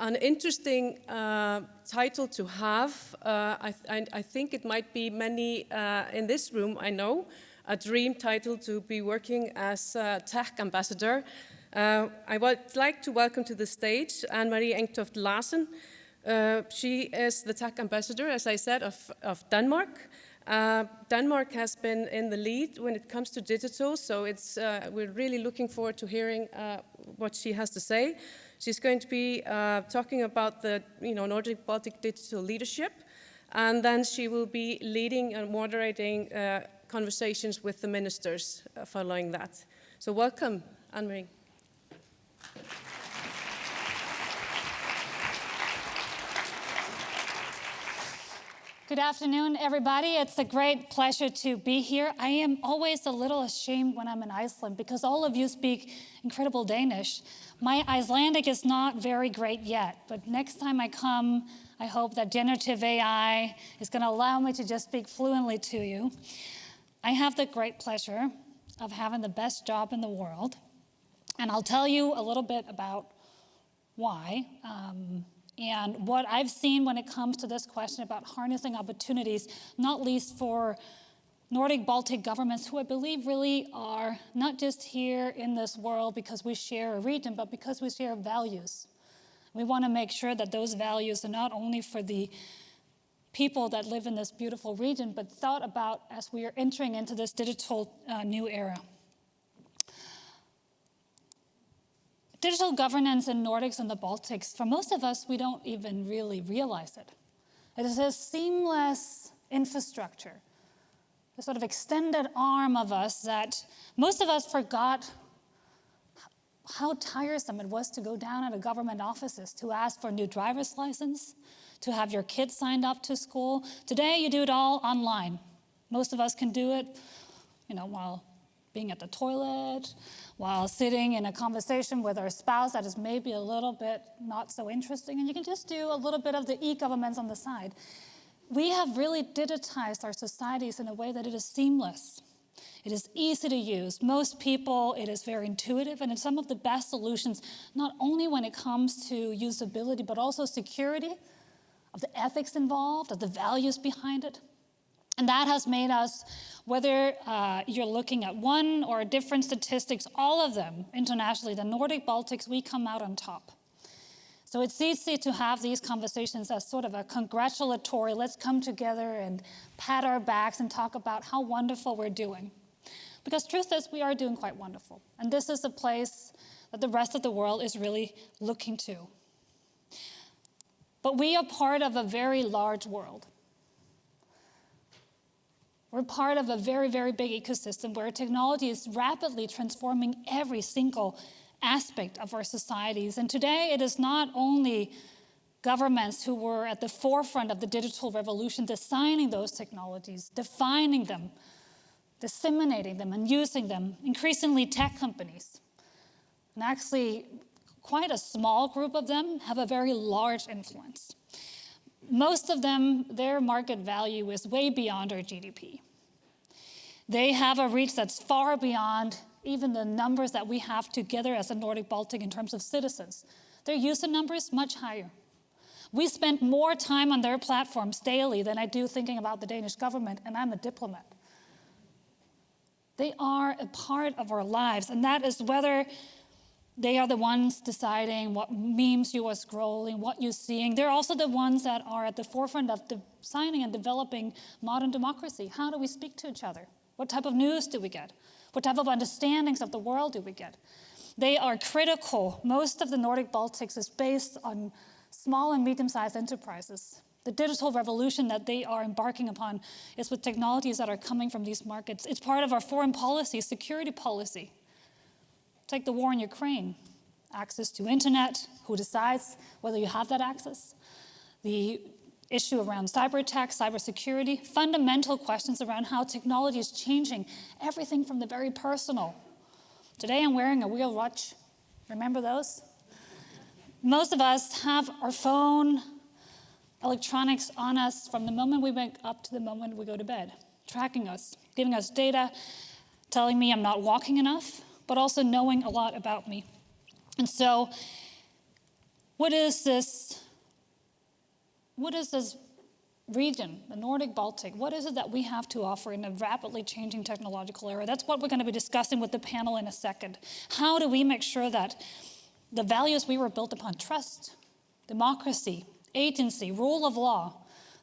an interesting title to have. I think it might be many in this room, I know, a dream title to be working as a tech ambassador. I would like to welcome to the stage Marie Engtoft Larsen. She is the tech ambassador, as I said, of Denmark. Denmark has been in the lead when it comes to digital, so we're really looking forward to hearing what she has to say. She's going to be talking about the Nordic Baltic digital leadership, and then she will be leading and moderating conversations with the ministers following that. So welcome, Anne-Marie. Good afternoon, everybody. It's a great pleasure to be here. I am always a little ashamed when I'm in Iceland because all of you speak incredible Danish. My Icelandic is not very great yet, but next time I come, I hope that generative AI is going to allow me to just speak fluently to you. I have the great pleasure of having the best job in the world, and I'll tell you a little bit about why. And what I've seen when it comes to this question about harnessing opportunities, not least for Nordic Baltic governments, who I believe really are not just here in this world because we share a region, but because we share values. We want to make sure that those values are not only for the people that live in this beautiful region, but thought about as we are entering into this digital new era. Digital governance in Nordics and the Baltics, for most of us, we don't even really realize it. It is a seamless infrastructure, a sort of extended arm of us that most of us forgot how tiresome it was to go down at a government offices to ask for a new driver's license, to have your kids signed up to school. Today, you do it all online. Most of us can do it, while being at the toilet, while sitting in a conversation with our spouse that is maybe a little bit not so interesting, and you can just do a little bit of the e-governments on the side. We have really digitized our societies in a way that it is seamless. It is easy to use. Most people, it is very intuitive, and it's some of the best solutions, not only when it comes to usability, but also security, of the ethics involved, of the values behind it. And that has made us, whether you're looking at one or different statistics, all of them internationally, the Nordic Baltics, we come out on top. So it's easy to have these conversations as sort of a congratulatory, let's come together and pat our backs and talk about how wonderful we're doing. Because truth is, we are doing quite wonderful. And this is a place that the rest of the world is really looking to. But we are part of a very large world. We're part of a very, very big ecosystem where technology is rapidly transforming every single aspect of our societies. And today, it is not only governments who were at the forefront of the digital revolution designing those technologies, defining them, disseminating them, and using them. Increasingly, tech companies. And actually, quite a small group of them have a very large influence. Most of them, their market value is way beyond our GDP. They have a reach that's far beyond even the numbers that we have together as a Nordic Baltic in terms of citizens. Their user number is much higher. We spend more time on their platforms daily than I do thinking about the Danish government, and I'm a diplomat. They are a part of our lives, and that is whether they are the ones deciding what memes you are scrolling, what you're seeing. They're also the ones that are at the forefront of designing and developing modern democracy. How do we speak to each other? What type of news do we get? What type of understandings of the world do we get? They are critical. Most of the Nordic Baltics is based on small and medium-sized enterprises. The digital revolution that they are embarking upon is with technologies that are coming from these markets. It's part of our foreign policy, security policy. Take the war in Ukraine, access to internet, who decides whether you have that access, the issue around cyber attacks, cybersecurity, fundamental questions around how technology is changing everything from the very personal. Today I'm wearing a wheel watch. Remember those? Most of us have our phone, electronics on us from the moment we wake up to the moment we go to bed, tracking us, giving us data, telling me I'm not walking enough, but also knowing a lot about me. And so What is this region, the Nordic Baltic? What is it that we have to offer in a rapidly changing technological era? That's what we're going to be discussing with the panel in a second. How do we make sure that the values we were built upon, trust, democracy, agency, rule of law,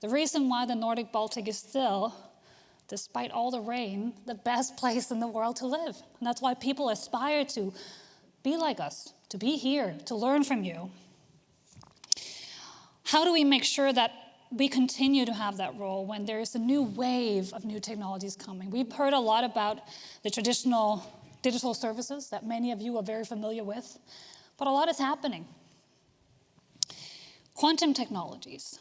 the reason why the Nordic Baltic is still, despite all the rain, the best place in the world to live. And that's why people aspire to be like us, to be here, to learn from you. How do we make sure that we continue to have that role when there's a new wave of new technologies coming? We've heard a lot about the traditional digital services that many of you are very familiar with, but a lot is happening. Quantum technologies.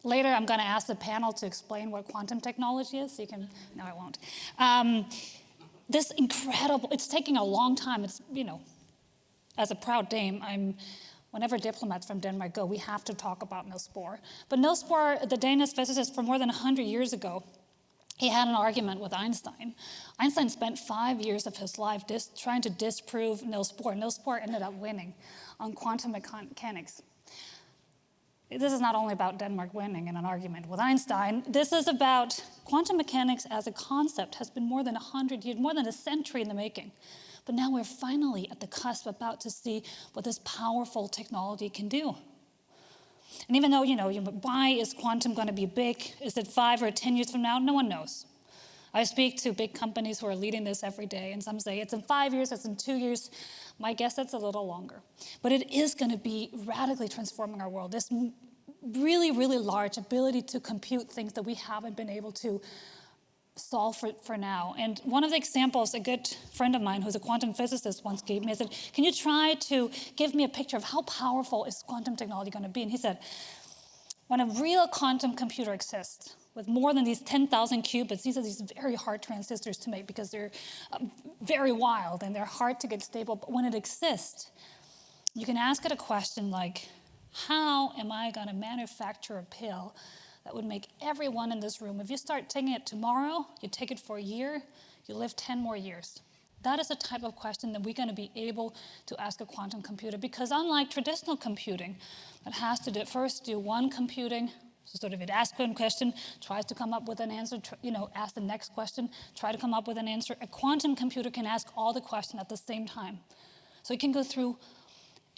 Later, I'm going to ask the panel to explain what quantum technology is. So you can, no, I won't. This incredible, it's taking a long time. It's, as a proud Dane, whenever diplomats from Denmark go, we have to talk about Niels Bohr. But Niels Bohr, the Danish physicist from more than 100 years ago, he had an argument with Einstein. Einstein spent 5 years of his life trying to disprove Niels Bohr. Niels Bohr ended up winning on quantum mechanics. This is not only about Denmark winning in an argument with Einstein. This is about quantum mechanics as a concept has been more than 100 years, more than a century in the making. But now we're finally at the cusp about to see what this powerful technology can do. And even though, why is quantum going to be big? Is it 5 or 10 years from now? No one knows. I speak to big companies who are leading this every day, and some say it's in 5 years, it's in 2 years. My guess it's a little longer. But it is going to be radically transforming our world. This really, really large ability to compute things that we haven't been able to solve for now. And one of the examples a good friend of mine who's a quantum physicist once gave me, I said, can you try to give me a picture of how powerful is quantum technology going to be? And he said, when a real quantum computer exists, with more than these 10,000 qubits, these are these very hard transistors to make because they're very wild and they're hard to get stable. But when it exists, you can ask it a question like, how am I going to manufacture a pill that would make everyone in this room, if you start taking it tomorrow, you take it for a year, you live 10 more years? That is the type of question that we're going to be able to ask a quantum computer, because unlike traditional computing, that has to first do one computing, so sort of it asks one question, tries to come up with an answer, ask the next question, try to come up with an answer. A quantum computer can ask all the questions at the same time. So it can go through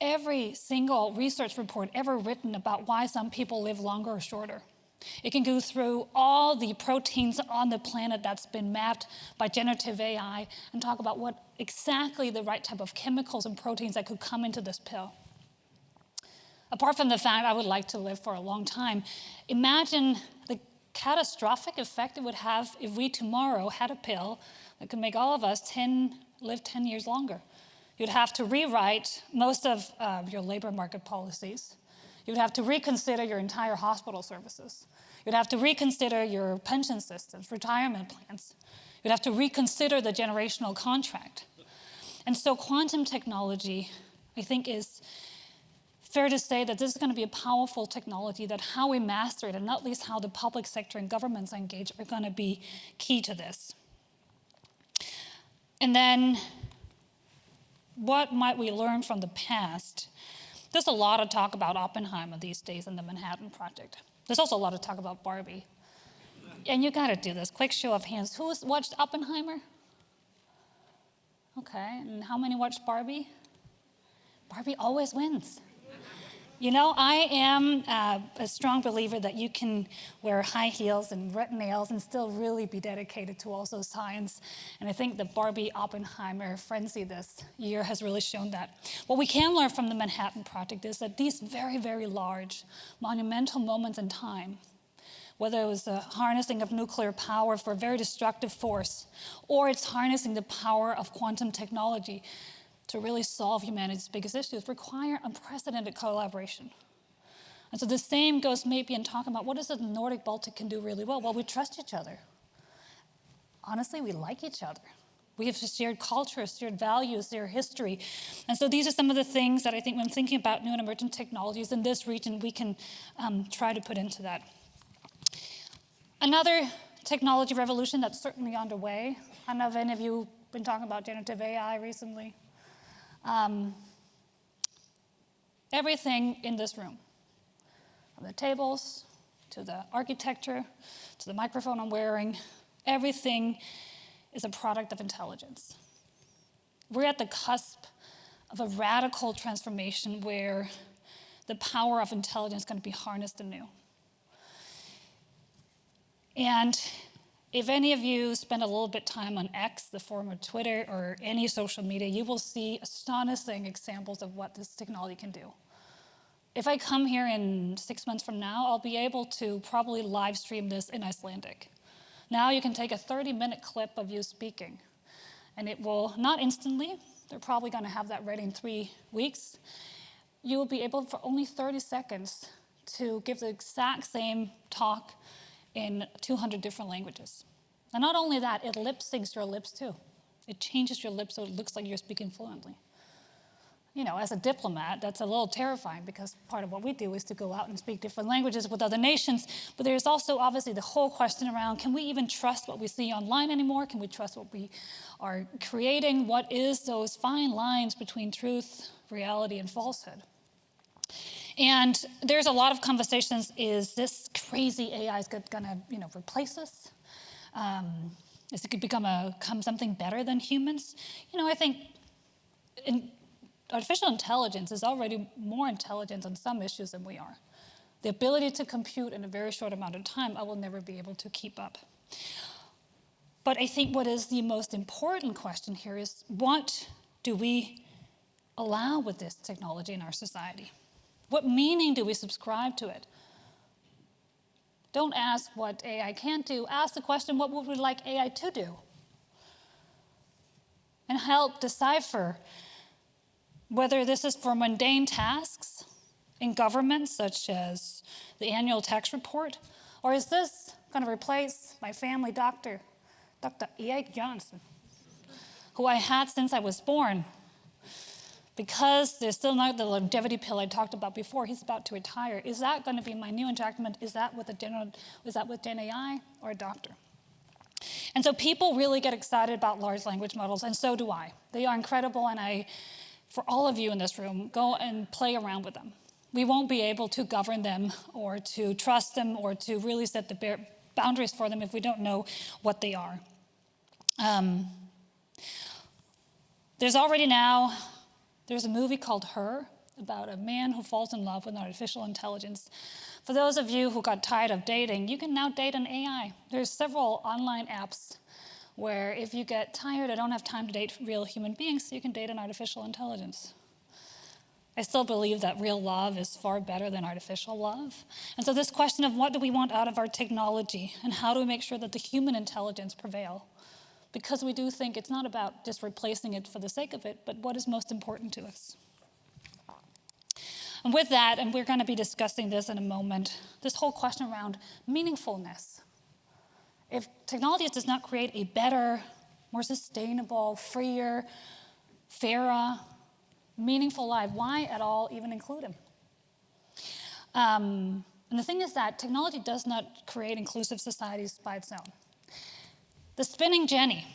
every single research report ever written about why some people live longer or shorter. It can go through all the proteins on the planet that's been mapped by generative AI and talk about what exactly the right type of chemicals and proteins that could come into this pill. Apart from the fact I would like to live for a long time, imagine the catastrophic effect it would have if we tomorrow had a pill that could make all of us live 10 years longer. You'd have to rewrite most of your labor market policies. You'd have to reconsider your entire hospital services. You'd have to reconsider your pension systems, retirement plans. You'd have to reconsider the generational contract. And so quantum technology, I think, is fair to say that this is going to be a powerful technology, that how we master it, and not least how the public sector and governments engage, are going to be key to this. And then, what might we learn from the past? There's a lot of talk about Oppenheimer these days in the Manhattan Project. There's also a lot of talk about Barbie. And you got to do this. Quick show of hands. Who's watched Oppenheimer? Okay, and how many watched Barbie? Barbie always wins. I am a strong believer that you can wear high heels and red nails and still really be dedicated to also science. And I think the Barbie-Oppenheimer frenzy this year has really shown that. What we can learn from the Manhattan Project is that these very, very large, monumental moments in time, whether it was the harnessing of nuclear power for a very destructive force, or it's harnessing the power of quantum technology to really solve humanity's biggest issues, require unprecedented collaboration. And so the same goes maybe in talking about what is it the Nordic Baltic can do really well? Well, we trust each other. Honestly, we like each other. We have shared culture, shared values, shared history. And so these are some of the things that I think when thinking about new and emerging technologies in this region, we can try to put into that. Another technology revolution that's certainly underway. I don't know if any of you have been talking about generative AI recently. Everything in this room, from the tables to the architecture to the microphone I'm wearing, everything is a product of intelligence. We're at the cusp of a radical transformation where the power of intelligence is going to be harnessed anew. And if any of you spend a little bit time on X, the former Twitter, or any social media, you will see astonishing examples of what this technology can do. If I come here in 6 months from now, I'll be able to probably live stream this in Icelandic. Now you can take a 30-minute clip of you speaking, and it will, not instantly, they're probably going to have that ready in 3 weeks. You will be able, for only 30 seconds, to give the exact same talk in 200 different languages. And not only that, it lip syncs your lips too. It changes your lips so it looks like you're speaking fluently. You know, as a diplomat, that's a little terrifying because part of what we do is to go out and speak different languages with other nations. But there's also obviously the whole question around, can we even trust what we see online anymore? Can we trust what we are creating? What is those fine lines between truth, reality, and falsehood? And there's a lot of conversations, is this crazy AI is going to replace us? Is it going to become something better than humans? You know, I think artificial intelligence is already more intelligent on some issues than we are. The ability to compute in a very short amount of time, I will never be able to keep up. But I think what is the most important question here is, what do we allow with this technology in our society? What meaning do we subscribe to it? Don't ask what AI can't do. Ask the question, what would we like AI to do? And help decipher whether this is for mundane tasks in government, such as the annual tax report, or is this going to replace my family doctor, Dr. Erik Johnson, who I had since I was born? Because there's still not the longevity pill I talked about before, he's about to retire. Is that going to be my new injectment? Is that with Gen AI or a doctor? And so people really get excited about large language models, and so do I. They are incredible, and for all of you in this room, go and play around with them. We won't be able to govern them or to trust them or to really set the boundaries for them if we don't know what they are. There's a movie called Her, about a man who falls in love with artificial intelligence. For those of you who got tired of dating, you can now date an AI. There's several online apps where if you get tired or don't have time to date real human beings, you can date an artificial intelligence. I still believe that real love is far better than artificial love. And so this question of what do we want out of our technology and how do we make sure that the human intelligence prevail? Because we do think it's not about just replacing it for the sake of it, but what is most important to us. And with that, and we're going to be discussing this in a moment, this whole question around meaningfulness. If technology does not create a better, more sustainable, freer, fairer, meaningful life, why at all even include them? And the thing is that technology does not create inclusive societies by its own. The spinning jenny.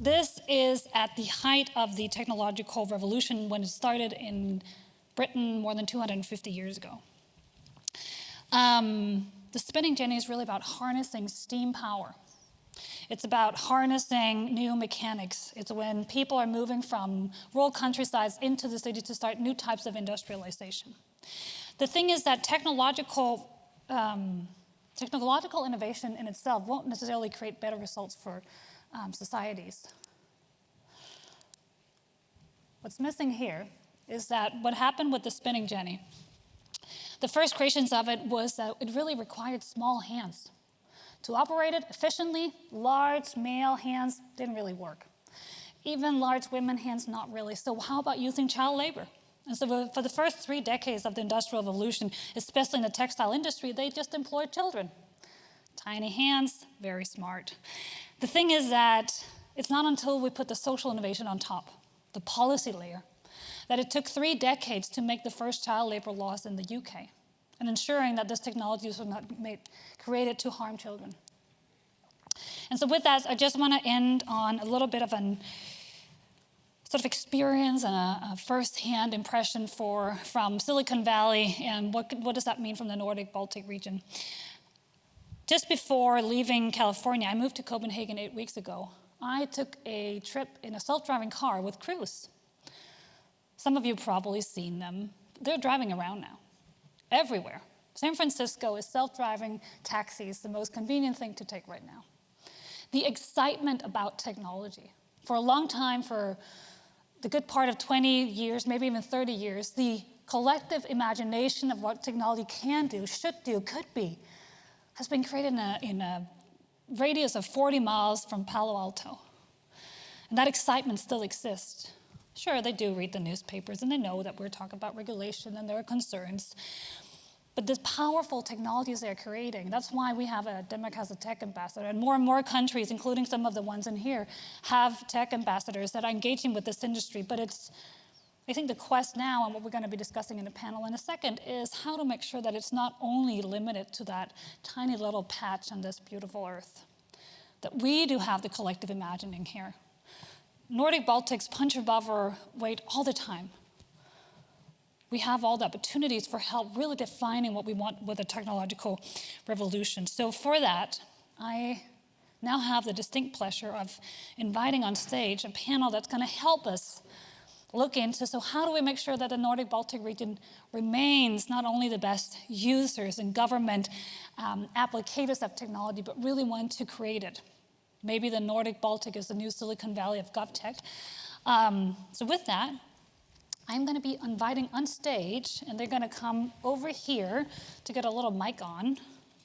This is at the height of the technological revolution when it started in Britain more than 250 years ago. The spinning jenny is really about harnessing steam power. It's about harnessing new mechanics. It's when people are moving from rural countrysides into the city to start new types of industrialization. The thing is that technological innovation in itself won't necessarily create better results for societies. What's missing here is that what happened with the spinning jenny, the first creations of it was that it really required small hands. To operate it efficiently, large male hands didn't really work. Even large women hands, not really. So how about using child labor? And so for the first 3 decades of the Industrial Revolution, especially in the textile industry, they just employed children. Tiny hands, very smart. The thing is that it's not until we put the social innovation on top, the policy layer, that it took 3 decades to make the first child labor laws in the UK, and ensuring that this technology was not created to harm children. And so with that, I just want to end on a little bit of sort of experience and a first-hand impression from Silicon Valley and what does that mean from the Nordic Baltic region. Just before leaving California, I moved to Copenhagen 8 weeks ago. I took a trip in a self-driving car with Cruise. Some of you have probably seen them. They're driving around now, everywhere. San Francisco is self-driving taxis, the most convenient thing to take right now. The excitement about technology. For a long time, for the good part of 20 years, maybe even 30 years, the collective imagination of what technology can do, should do, could be, has been created in a radius of 40 miles from Palo Alto. And that excitement still exists. Sure, they do read the newspapers and they know that we're talking about regulation and there are concerns. But the powerful technologies they're creating, that's why we have Denmark has a tech ambassador, and more countries, including some of the ones in here, have tech ambassadors that are engaging with this industry. But I think the quest now, and what we're going to be discussing in the panel in a second, is how to make sure that it's not only limited to that tiny little patch on this beautiful earth, that we do have the collective imagining here. Nordic Baltics punch above our weight all the time. We have all the opportunities for help really defining what we want with a technological revolution. So for that, I now have the distinct pleasure of inviting on stage a panel that's going to help us look into, so how do we make sure that the Nordic Baltic region remains not only the best users and government applicators of technology, but really want to create it. Maybe the Nordic Baltic is the new Silicon Valley of GovTech. So with that, I'm going to be inviting on stage, and they're going to come over here to get a little mic on.